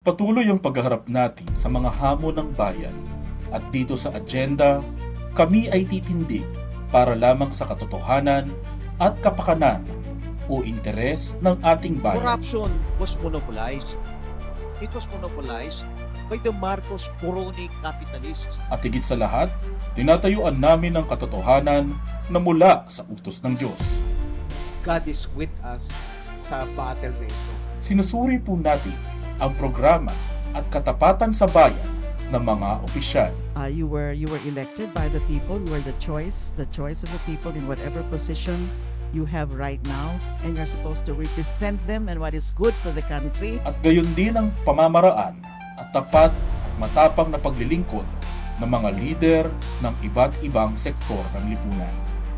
Patuloy ang pagharap natin sa mga hamon ng bayan at dito sa agenda, kami ay titindig para lamang sa katotohanan at kapakanan o interes ng ating bayan. Corruption was monopolized. It was monopolized by the Marcos crony capitalists. At higit sa lahat, tinatayuan namin ang katotohanan na mula sa utos ng Diyos. God is with us sa battle rito. Sinusuri po natin ang programa at katapatan sa bayan ng mga opisyal. You were elected by the people. You were the choice of the people in whatever position you have right now, and you're supposed to represent them and what is good for the country. At gayon din ang pamamaraan at tapat at matapang na paglilingkod ng mga lider ng iba't ibang sektor ng lipunan.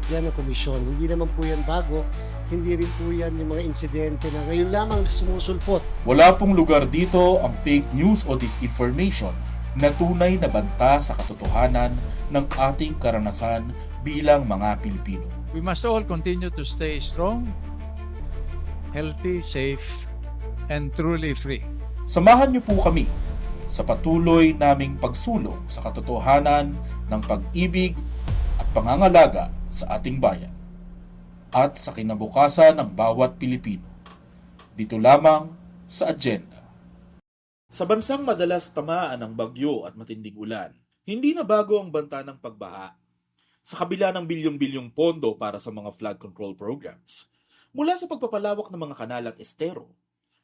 Yan ang komisyon. Hindi naman po yan bago. Hindi rin po yan yung mga insidente na ngayon lamang sumusulpot. Wala pong lugar dito ang fake news o disinformation na tunay na banta sa katotohanan ng ating karanasan bilang mga Pilipino. We must all continue to stay strong, healthy, safe, and truly free. Samahan niyo po kami sa patuloy naming pagsulong sa katotohanan ng pag-ibig at pangangalaga sa ating bayan at sa kinabukasan ng bawat Pilipino. Dito lamang sa agenda. Sa bansang madalas tamaan ng bagyo at matinding ulan, hindi na bago ang banta ng pagbaha. Sa kabila ng bilyong-bilyong pondo para sa mga flood control programs, mula sa pagpapalawak ng mga kanal at estero,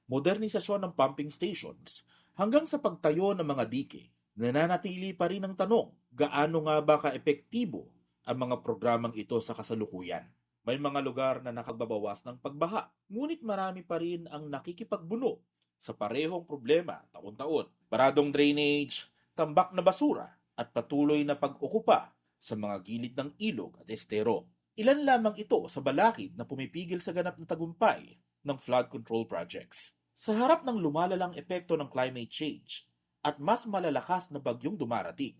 modernisasyon ng pumping stations, hanggang sa pagtayo ng mga dike, nananatili pa rin ang tanong, gaano nga ba ka-epektibo ang mga programang ito sa kasalukuyan? May mga lugar na nakagbabawas ng pagbaha, ngunit marami pa rin ang nakikipagbuno sa parehong problema taon-taon. Baradong drainage, tambak na basura, at patuloy na pag-okupa sa mga gilid ng ilog at estero. Ilan lamang ito sa balakid na pumipigil sa ganap na tagumpay ng flood control projects. Sa harap ng lumalalang epekto ng climate change at mas malalakas na bagyong dumarating,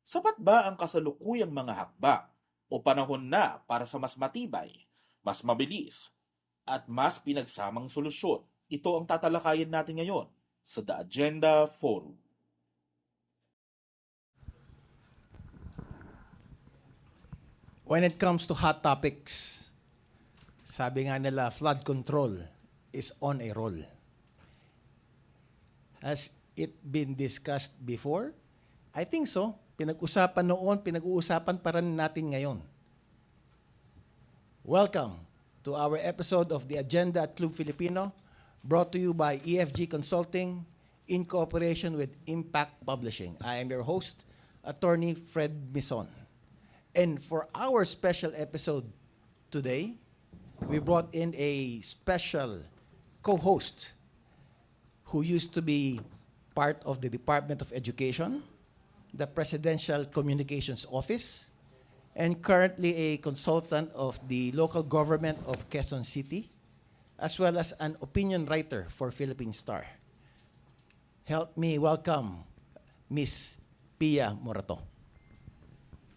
sapat ba ang kasalukuyang mga hakbang o panahon na para sa mas matibay, mas mabilis, at mas pinagsamang solusyon? Ito ang tatalakayin natin ngayon sa The Agenda Forum. When it comes to hot topics, sabi nga nila, flood control is on a roll. Has it been discussed before? I think so. Pinag-usapan noon, pinag-uusapan pa rin natin ngayon. Welcome to our episode of The Agenda at Club Filipino, brought to you by EFG Consulting in cooperation with Impact Publishing. I am your host, Attorney Fred Mison. And for our special episode today, we brought in a special co-host who used to be part of the Department of Education, the Presidential Communications Office, and currently a consultant of the local government of Quezon City, as well as an opinion writer for Philippine Star. Help me welcome Miss Pia Morato.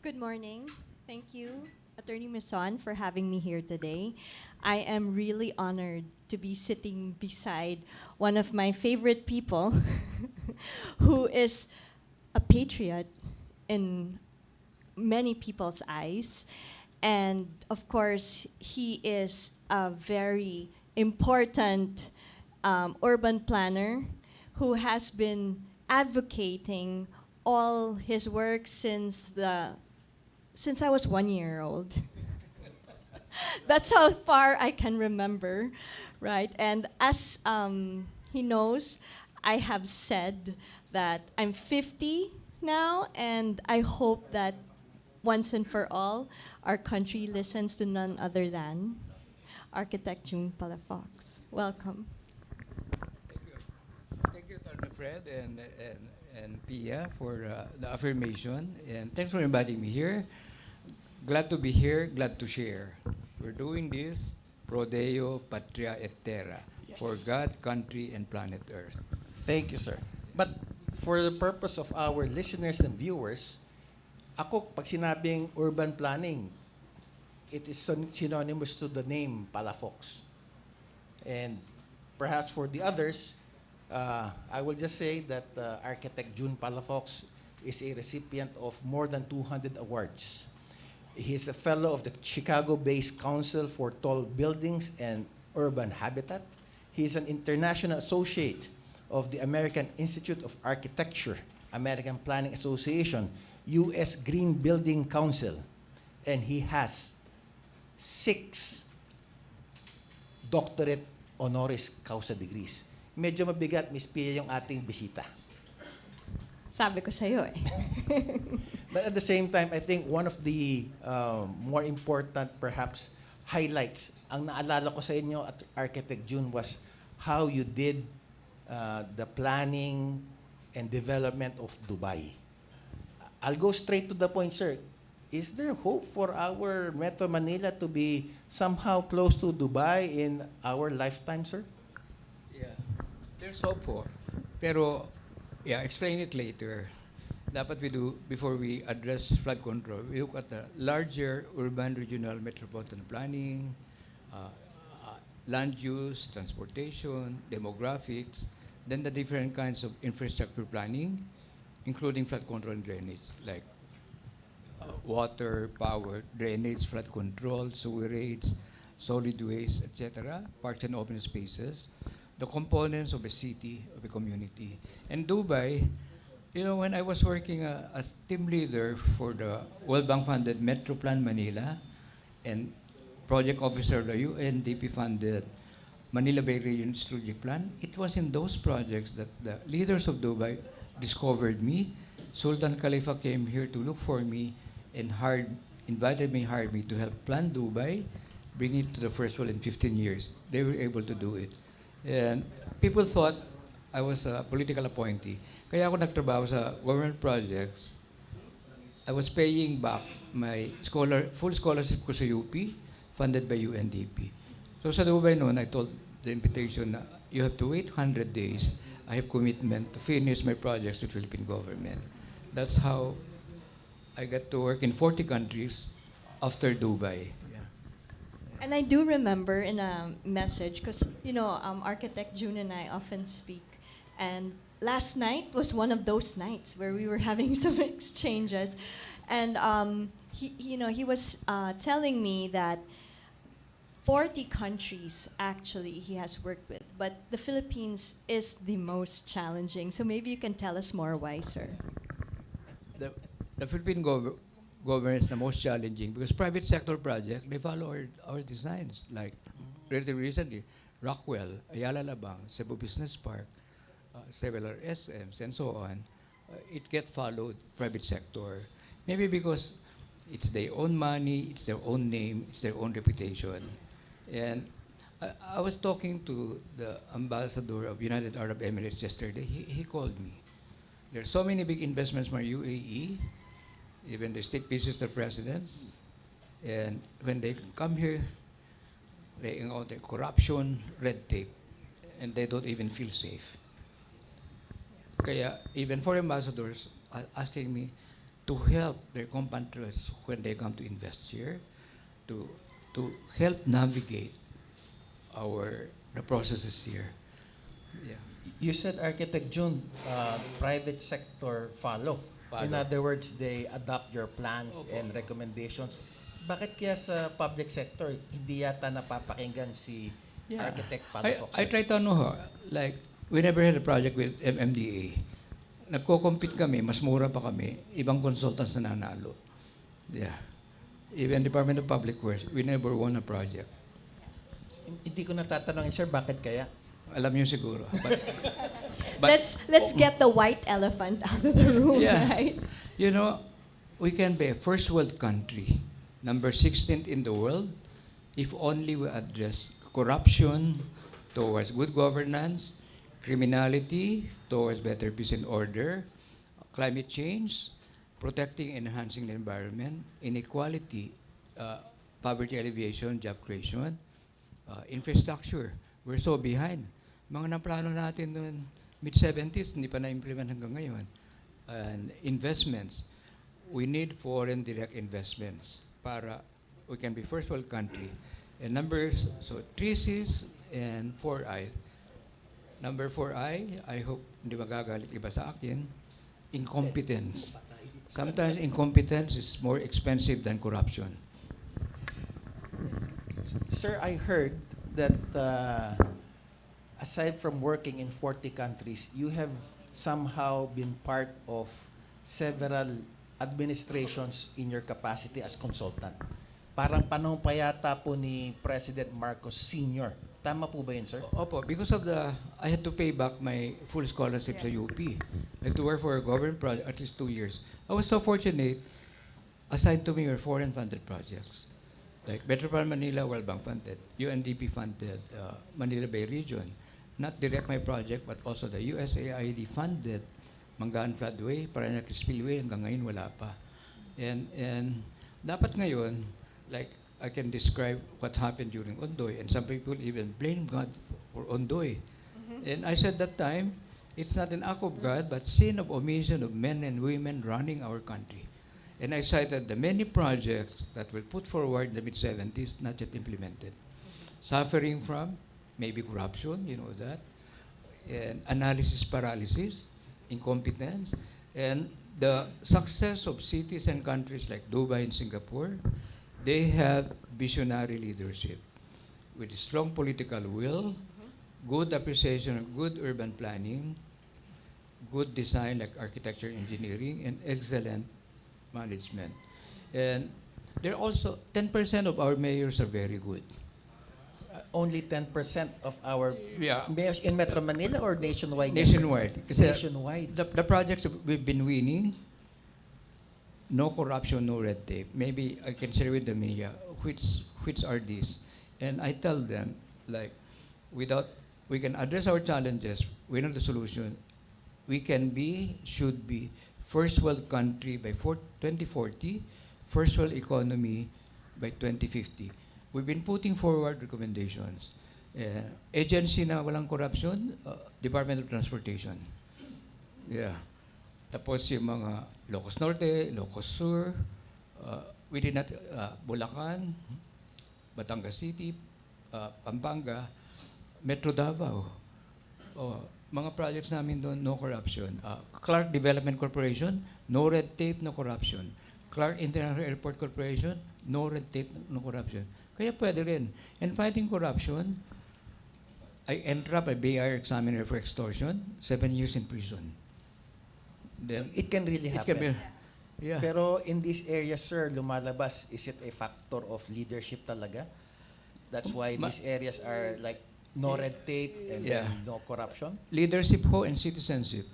Good morning. Thank you, Attorney Mison, for having me here today. I am really honored to be sitting beside one of my favorite people who is a patriot in many people's eyes. And of course, he is a very important urban planner who has been advocating all his work since I was 1 year old. That's how far I can remember, right? And as he knows, I have said that I'm 50 now, and I hope that once and for all, our country listens to none other than Architect Felino Palafox. Welcome. Thank you, Attorney Fred and Pia for the affirmation, and thanks for inviting me here. Glad to be here, glad to share. We're doing this pro Deo, Patria et Terra, for God, country, and planet Earth. Thank you, sir. But for the purpose of our listeners and viewers, ako, pag sinabing urban planning, it is synonymous to the name Palafox. And perhaps for the others, I will just say that architect June Palafox is a recipient of more than 200 awards. He's a fellow of the Chicago-based Council for Tall Buildings and Urban Habitat. He's an international associate of the American Institute of Architecture, American Planning Association, U.S. Green Building Council, and he has 6 doctorate honoris causa degrees. Medyo mabigat, Miss Pia, yung ating bisita. Sabi ko sa'yo eh. But at the same time, I think one of the more important, perhaps, highlights, ang naalala ko sa inyo at Architect June was how you did the planning and development of Dubai. I'll go straight to the point, sir. Is there hope for our Metro Manila to be somehow close to Dubai in our lifetime, sir? Yeah, there's hope for. Pero, yeah, explain it later. Dapat we do, before we address flood control, we look at the larger urban regional metropolitan planning, land use, transportation, demographics, then the different kinds of infrastructure planning, including flood control and drainage, like water, power, drainage, flood control, sewerage, solid waste, etc., parks and open spaces, the components of a city, of a community. And Dubai, you know, when I was working as team leader for the World Bank funded Metro Plan Manila and project officer of the UNDP funded Manila Bay Region Strategic Plan, it was in those projects that the leaders of Dubai discovered me. Sultan Khalifa came here to look for me and hired me to help plan Dubai, bring it to the first world in 15 years. They were able to do it. And people thought I was a political appointee. Kaya ako nagtrabaho sa government projects. I was paying back my full scholarship ko sa UP, funded by UNDP. So sa Dubai noon, I told the invitation na you have to wait 100 days. I have commitment to finish my projects with Philippine government. That's how I got to work in 40 countries after Dubai. Yeah. And I do remember in a message, because, you know, Architect June and I often speak, and last night was one of those nights where we were having some exchanges, and he was telling me that 40 countries actually he has worked with, but the Philippines is the most challenging. So maybe you can tell us more why, sir. The Philippine government is the most challenging because private sector projects, they follow our designs. Like relatively recently, Rockwell, Ayala Labang, Cebu Business Park, several SMs, and so on. It get followed private sector. Maybe because it's their own money, it's their own name, it's their own reputation. And I was talking to the ambassador of United Arab Emirates yesterday. He called me. There's so many big investments from UAE, even the state visits the presidents. And when they come here, they encounter corruption, red tape, and they don't even feel safe. Kaya even foreign ambassadors are asking me to help their compatriots when they come to invest here, to help navigate the processes here. Yeah. You said, Architect June, private sector follow. In other words, they adopt your plans and recommendations. Bakit kaya sa public sector, hindi yata napapakinggan si Architect Palafox? I try to know, like, we never had a project with MMDA. Nagko-compete kami, mas mura pa kami, ibang consultants na nanalo. Yeah. Even Department of Public Works, we never won a project. Hindi ko natatanungin, sir, bakit kaya? Alam niyo siguro. But Let's get the white elephant out of the room, yeah. right? You know, we can be a first world country, number 16th in the world, if only we address corruption towards good governance, criminality towards better peace and order, climate change, protecting and enhancing the environment, inequality, poverty alleviation, job creation, infrastructure. We're so behind. Mga naplano natin noon, mid-70s, hindi pa na-implement hanggang ngayon. And investments. We need foreign direct investments para we can be first world country. And numbers, so 3 C's and 4 I's. Number 4, I hope hindi magagalit iba sa akin, incompetence. Sometimes incompetence is more expensive than corruption. Sir, I heard that aside from working in 40 countries, you have somehow been part of several administrations in your capacity as consultant. Parang panahon pa yata po ni President Marcos Sr. Tama po ba yun, sir? Opo, because of I had to pay back my full scholarship sa UP. I had to work for a government project at least 2 years. I was so fortunate, assigned to me were foreign funded projects. Like Metropolitan Manila, World Bank funded, UNDP funded, Manila Bay Region. Not direct my project, but also the USAID funded Mangaan Floodway, Parañaque Spillway, hanggang ngayon wala pa. And dapat ngayon, like I can describe what happened during Ondoy, and some people even blame God for Ondoy. And I said that time, it's not an act of God, but sin of omission of men and women running our country. And I cited the many projects that were put forward in the mid-70s, not yet implemented. Suffering from maybe corruption, you know that, and analysis paralysis, incompetence, and the success of cities and countries like Dubai and Singapore, they have visionary leadership with strong political will, good appreciation of good urban planning, good design like architecture, engineering, and excellent management. And they're also, 10% of our mayors are very good. Only 10% of our Yeah. mayors in Metro Manila or nationwide? Nationwide. Kasi Nationwide. the projects that we've been winning, no corruption, no red tape. Maybe I can share with the media which are these. And I tell them, like, we can address our challenges, we know the solution. We can be, should be, first world country by 2040, first world economy by 2050. We've been putting forward recommendations. Agency na walang corruption, Department of Transportation. Yeah. Tapos yung mga Ilocos Norte, Ilocos Sur, within that, Bulacan, Batangas City, Pampanga, Metro Davao. Mga projects namin doon, no corruption. Clark Development Corporation, no red tape, no corruption. Clark International Airport Corporation, no red tape, no corruption. Kaya pwede rin. And fighting corruption, I entrap a BIR examiner for extortion, 7 years in prison. Then, It can really it happen. can be, yeah. Pero in this area, sir, lumalabas, is it a factor of leadership talaga? That's why these areas are like no red tape and Yeah. then no corruption? Leadership ho and citizenship.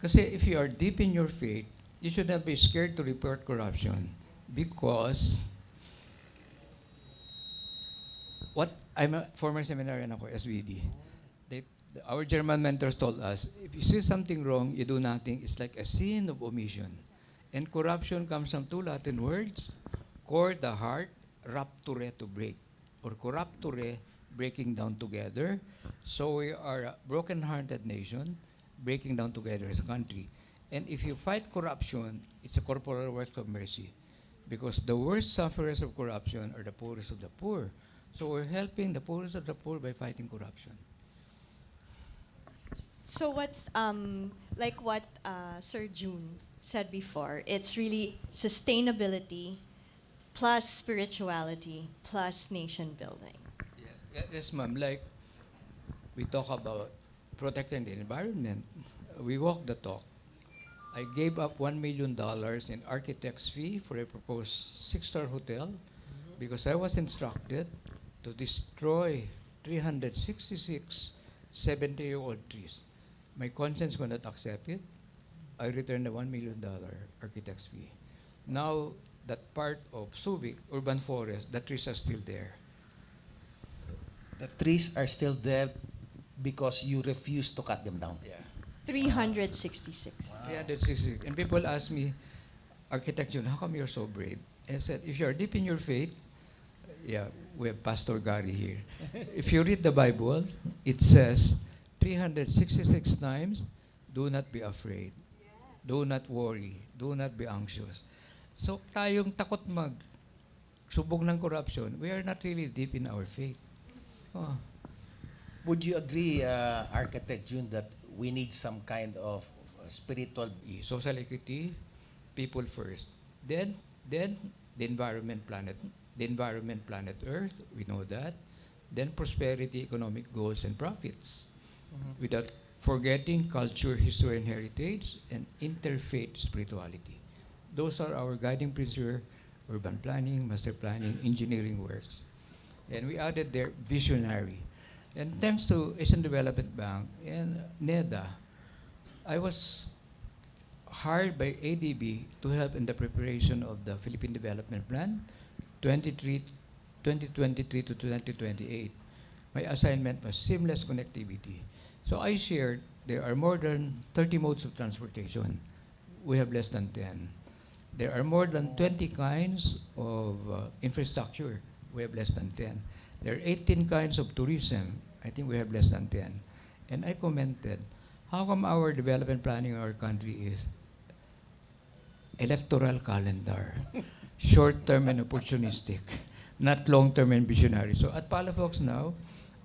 Kasi if you are deep in your faith, you should not be scared to report corruption because I'm a former seminarian ako, SVD. Our German mentors told us, if you see something wrong, you do nothing, it's like a sin of omission. And corruption comes from 2 Latin words, cor, the heart, rapture, to break, or corrupture, breaking down together. So we are a broken-hearted nation, breaking down together as a country. And if you fight corruption, it's a corporal work of mercy. Because the worst sufferers of corruption are the poorest of the poor. So we're helping the poorest of the poor by fighting corruption. So what's like what Sir June said before? It's really sustainability plus spirituality plus nation building. Yes, ma'am. Like, we talk about protecting the environment. We walk the talk. I gave up $1 million in architect's fee for a proposed 6-star hotel because I was instructed to destroy 366 70-year-old trees. My conscience could not accept it. I returned the $1 million architect's fee. Now, that part of Subic, urban forest, the trees are still there. The trees are still there because you refuse to cut them down. Yeah. 366. 366. And people ask me, Architect Jun, how come you're so brave? And I said, if you're deep in your faith, yeah, we have Pastor Gary here. If you read the Bible, it says 366 times, do not be afraid. Do not worry. Do not be anxious. So tayong takot subog ng corruption, we are not really deep in our faith. Oh. Would you agree, Architect June, that we need some kind of spiritual Social equity, people first. Then the environment, planet Earth. We know that. Then prosperity, economic goals, and profits. Without forgetting culture, history, and heritage, and interfaith spirituality. Those are our guiding principles: urban planning, master planning, engineering works. And we added there visionary. And thanks to Asian Development Bank and NEDA, I was hired by ADB to help in the preparation of the Philippine Development Plan 2023 to 2028. My assignment was seamless connectivity. So I shared there are more than 30 modes of transportation. We have less than 10. There are more than 20 kinds of infrastructure. We have less than 10. There are 18 kinds of tourism. I think we have less than 10. And I commented, how come our development planning in our country is electoral calendar, short-term and opportunistic, not long-term and visionary? So at Palafox now,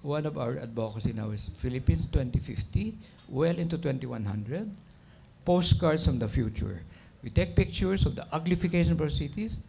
one of our advocacy now is Philippines 2050, well into 2100, postcards from the future. We take pictures of the uglification of our cities,